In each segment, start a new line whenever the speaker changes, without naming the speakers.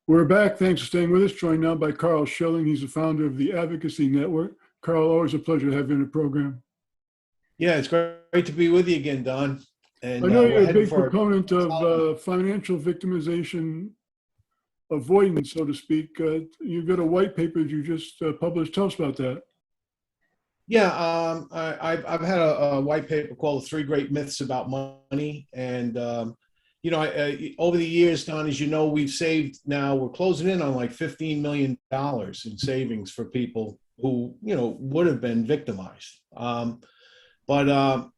We're back. Thanks for staying with us. Joined now by Karl Schilling. He's the founder of the Advocacy Network. Karl, always a pleasure to have you in the program.
Yeah, it's great to be with you again, Don. And
I know
we're
you're a
heading
big
for
proponent of financial victimization avoidance, so to speak. You've got a white paper that you just published. Tell us about that.
yeah. I've had a white paper called "The Three Great Myths About Money," and over the years, Don, as you know, we've saved. Now we're closing in on like $15 million in savings for people who would have been victimized. I've learned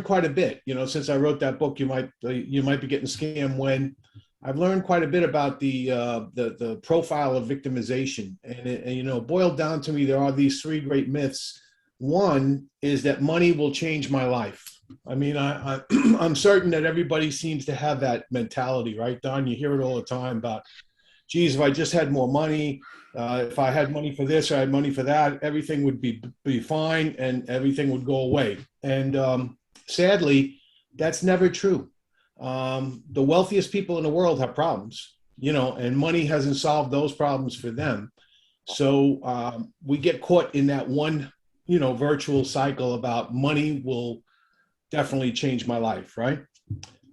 quite a bit. Since I wrote that book, you might be getting scammed. When I've learned quite a bit about the profile of victimization, and boiled down to me, there are these three great myths. One is that money will change my life. I mean, I'm certain that everybody seems to have that mentality, right, Don? You hear it all the time about, geez, if I just had more money, if I had money for this or I had money for that, everything would be fine and everything would go away. And sadly, that's never true. The wealthiest people in the world have problems, and money hasn't solved those problems for them. So we get caught in that one, virtual cycle about money will definitely change my life, right?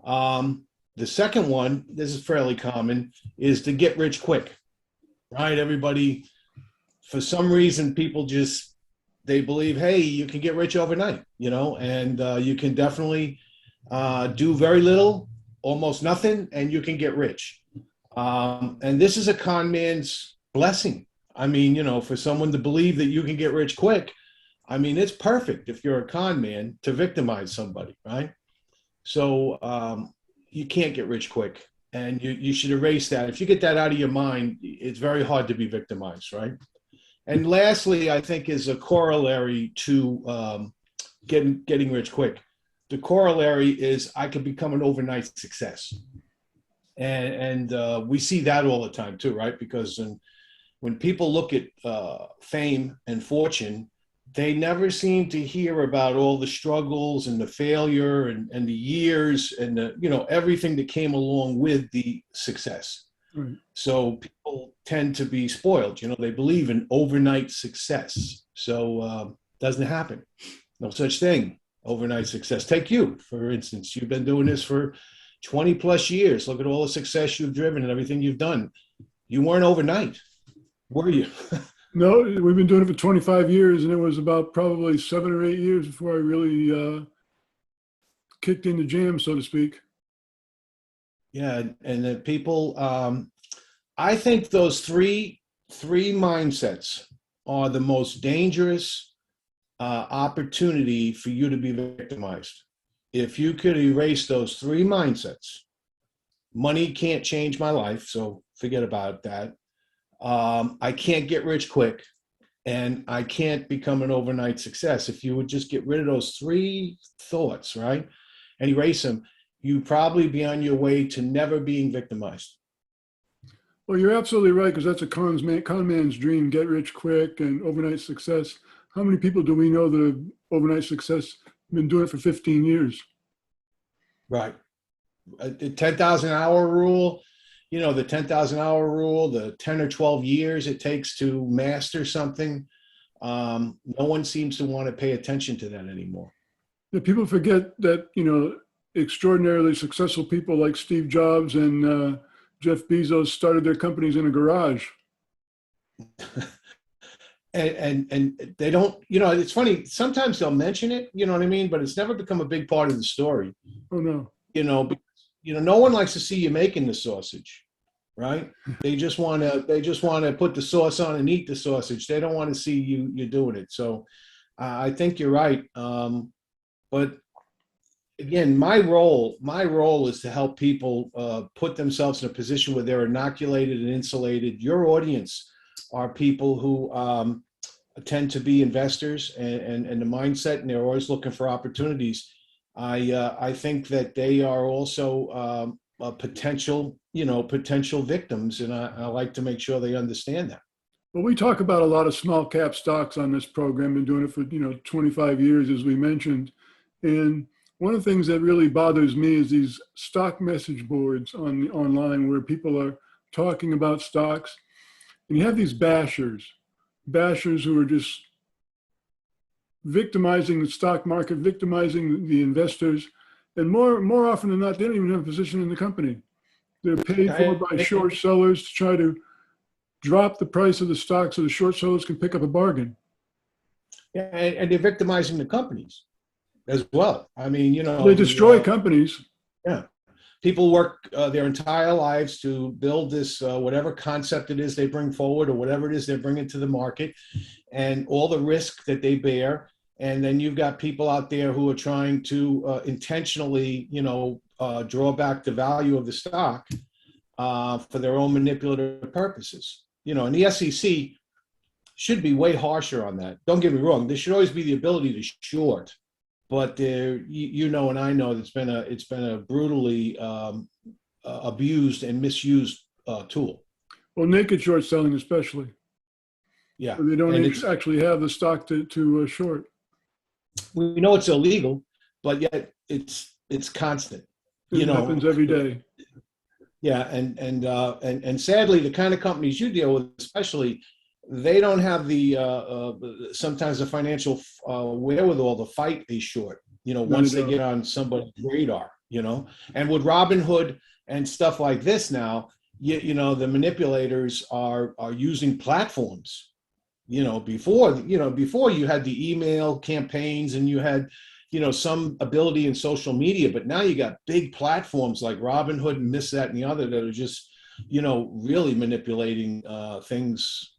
The second one, this is fairly common, is to get rich quick, right? Everybody, for some reason, people they believe, hey, you can get rich overnight, and you can definitely do very little, almost nothing, and you can get rich. And this is a con man's blessing. I mean, for someone to believe that you can get rich quick, I mean, it's perfect if you're a con man to victimize somebody, right? So you can't get rich quick, and you should erase that. If you get that out of your mind, it's very hard to be victimized, right? And lastly, I think is a corollary to getting rich quick. The corollary is I could become an overnight success. And we see that all the time too, right? Because when people look at fame and fortune, they never seem to hear about all the struggles and the failure and the years and everything that came along with the success.
Right.
So people tend to be spoiled. They believe in overnight success. So doesn't happen. No such thing. Overnight success. Take you, for instance. You've been doing this for 20 plus years. Look at all the success you've driven and everything you've done. You weren't overnight, were you?
No, we've been doing it for 25 years, and it was about probably 7 or 8 years before I really kicked in the jam, so to speak.
Yeah, and the people, I think those three mindsets are the most dangerous opportunity for you to be victimized. If you could erase those three mindsets, money can't change my life, so forget about that. I can't get rich quick, and I can't become an overnight success. If you would just get rid of those three thoughts, right, and erase them, you'd probably be on your way to never being victimized.
Well, you're absolutely right, because that's a con man's dream: get rich quick and overnight success. How many people do we know that have overnight success, been doing it for 15 years?
Right. The 10,000 hour rule. The 10,000 hour rule, the 10 or 12 years it takes to master something. No one seems to want to pay attention to that anymore.
Yeah, people forget that, extraordinarily successful people like Steve Jobs and Jeff Bezos started their companies in a garage.
and they don't, it's funny. Sometimes they'll mention it, you know what I mean? But it's never become a big part of the story.
Oh, no.
No one likes to see you making the sausage. Right? They just want to put the sauce on and eat the sausage. They don't want to see you doing it. So I think you're right. But again, my role is to help people put themselves in a position where they're inoculated and insulated. Your audience are people who tend to be investors and the mindset, and they're always looking for opportunities. I think that they are also potential victims, and I like to make sure they understand that.
Well, we talk about a lot of small cap stocks on this program. Been doing it for 25 years, as we mentioned. And one of the things that really bothers me is these stock message boards online where people are talking about stocks, and you have these bashers who are just victimizing the stock market, victimizing the investors, and more often than not, they don't even have a position in the company. They're paid for by short sellers to try to drop the price of the stock so the short sellers can pick up a bargain.
Yeah, and they're victimizing the companies as well. I mean,
They destroy companies.
Yeah. People work their entire lives to build this, whatever concept it is they bring forward or whatever it is they're bringing to the market, and all the risk that they bear. And then you've got people out there who are trying to intentionally, draw back the value of the stock for their own manipulative purposes. And the SEC should be way harsher on that. Don't get me wrong. There should always be the ability to short. But and I know it's been a brutally abused and misused tool.
Well, naked short selling especially.
Yeah,
they don't actually have the stock to short.
We know it's illegal, but yet it's constant.
It happens every day.
Yeah, and sadly, the kind of companies you deal with, especially, they don't have the sometimes the financial wherewithal to fight a short, once they get on somebody's radar, and with Robinhood and stuff like this now, the manipulators are using platforms. Before you had the email campaigns and you had some ability in social media, but now you got big platforms like Robinhood and this, that, and the other that are just really manipulating things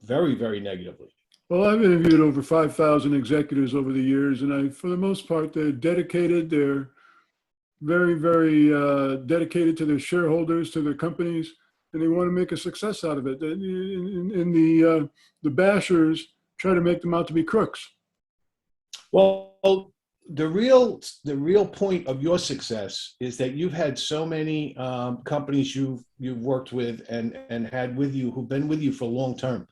very, very negatively.
Well, I've interviewed over 5,000 executives over the years, and for the most part, they're dedicated. They're very, very dedicated to their shareholders, to their companies, and they want to make a success out of it. And the bashers try to make them out to be crooks.
Well, the real point of your success is that you've had so many companies you've worked with and had with you who've been with you for long term.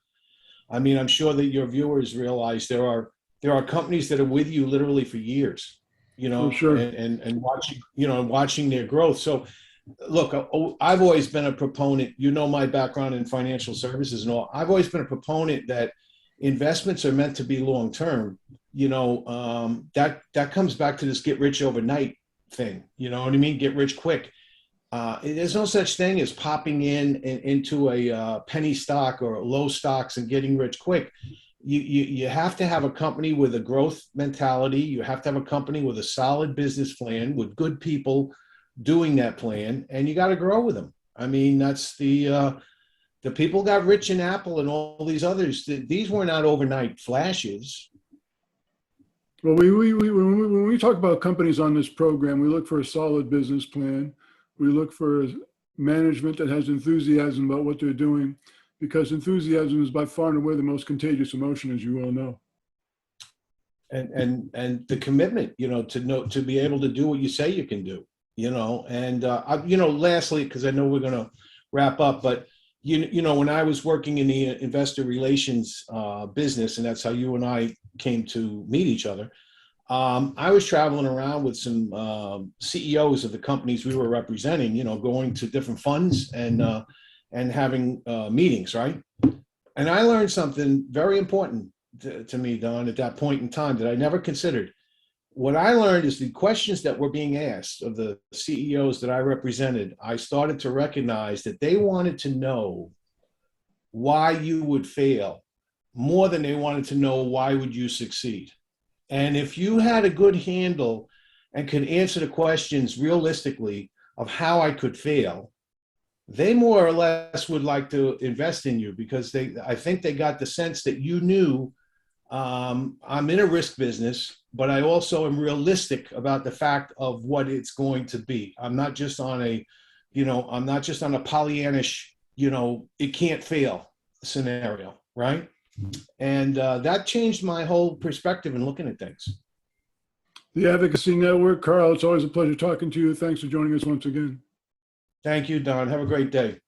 I mean, I'm sure that your viewers realize there are companies that are with you literally for years,
For sure.
and watching their growth. So, look, I've always been a proponent. My background in financial services and all. I've always been a proponent that investments are meant to be long term. That comes back to this get rich overnight thing. You know what I mean? Get rich quick. There's no such thing as popping into a penny stock or low stocks and getting rich quick. You have to have a company with a growth mentality. You have to have a company with a solid business plan with good people doing that plan, and you got to grow with them. I mean, that's the people got rich in Apple and all these others. These were not overnight flashes.
Well, when we talk about companies on this program, we look for a solid business plan. We look for management that has enthusiasm about what they're doing, because enthusiasm is by far and away the most contagious emotion, as you all know.
And the commitment, to be able to do what you say you can do, and lastly, because I know we're going to wrap up, but when I was working in the investor relations business, and that's how you and I came to meet each other, I was traveling around with some CEOs of the companies we were representing, going to different funds and having meetings, right? And I learned something very important to me, Don, at that point in time that I never considered. What I learned is the questions that were being asked of the CEOs that I represented, I started to recognize that they wanted to know why you would fail more than they wanted to know why would you succeed. And if you had a good handle and could answer the questions realistically of how I could fail, they more or less would like to invest in you, because I think they got the sense that you knew I'm in a risk business, but I also am realistic about the fact of what it's going to be. I'm not just on a Pollyannish, it can't fail scenario, right? And that changed my whole perspective in looking at things.
The Advocacy Network, Karl, it's always a pleasure talking to you. Thanks for joining us once again.
Thank you, Don. Have a great day.